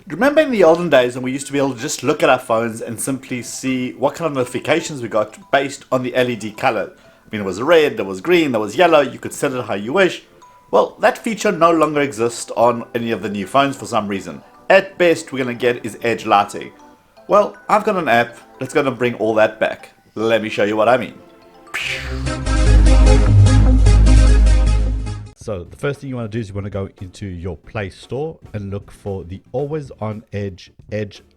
Remember in the olden days when we used to be able to just look at our phones and simply see what kind of notifications we got based on the LED color? I mean, it was red, there was green, there was yellow, you could set it how you wish. Well, that feature no longer exists on any of the new phones for some reason. At best, we're going to get is edge lighting. Well, I've got an app that's going to bring all that back. Let me show you what I mean. So the first thing you want to do is you want to go into your Play Store and look for the Always On Edge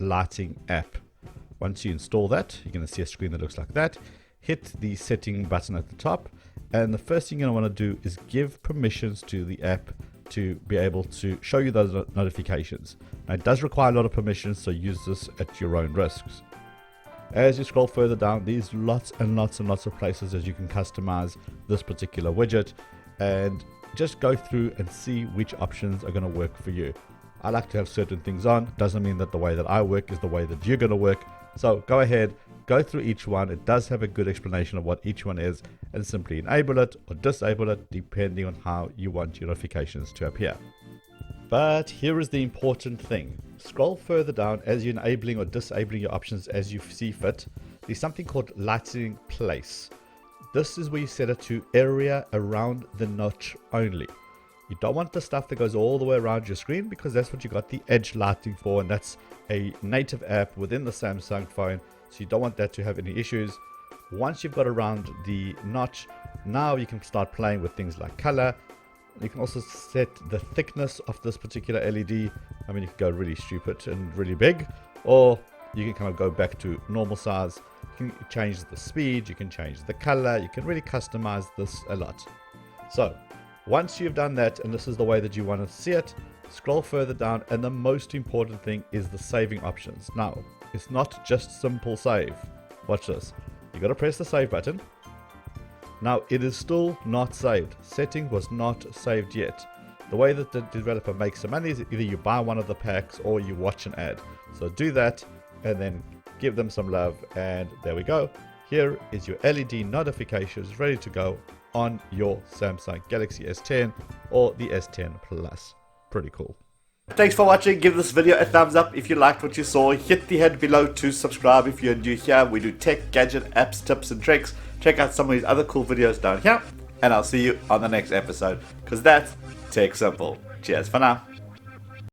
Lighting app. Once you install that, you're going to see a screen that looks like that. Hit the setting button at the top, and the first thing you're going to want to do is give permissions to the app to be able to show you those notifications. Now it does require a lot of permissions, so use this at your own risks. As you scroll further down, there's lots and lots of places that you can customize this particular widget, and just go through and see which options are going to work for you. I like to have certain things on. Doesn't mean that the way that I work is the way that you're going to work. So go ahead, go through each one. It does have a good explanation of what each one is, and simply enable it or disable it depending on how you want your notifications to appear. But here is the important thing. Scroll further down as you're enabling or disabling your options as you see fit. There's something called lighting place. This is where you set it to area around the notch only. You don't want the stuff that goes all the way around your screen, because that's what you got the edge lighting for, and that's a native app within the Samsung phone, so you don't want that to have any issues. Once you've got around the notch, now you can start playing with things like color. You can also set the thickness of this particular LED. I mean, you can go really stupid and really big, or you can kind of go back to normal size. You can change the speed, you can change the color, you can really customize this a lot. So once you've done that, and this is the way that you want to see it, scroll further down, and the most important thing is the saving options. Now, it's not just simple save. Watch this. You got to press the save button. Now, it is still not saved. Setting was not saved yet. The way that the developer makes the money is either you buy one of the packs or you watch an ad. So do that and then give them some love, and there we go. Here is your LED notifications ready to go on your Samsung Galaxy S10 or the S10 Plus. Pretty cool. Thanks for watching. Give this video a thumbs up if you liked what you saw. Hit the head below to subscribe if you're new here. We do tech, gadget, apps, tips and tricks. Check out some of these other cool videos down here, and I'll see you on the next episode, because that's Tech Simple. Cheers for now.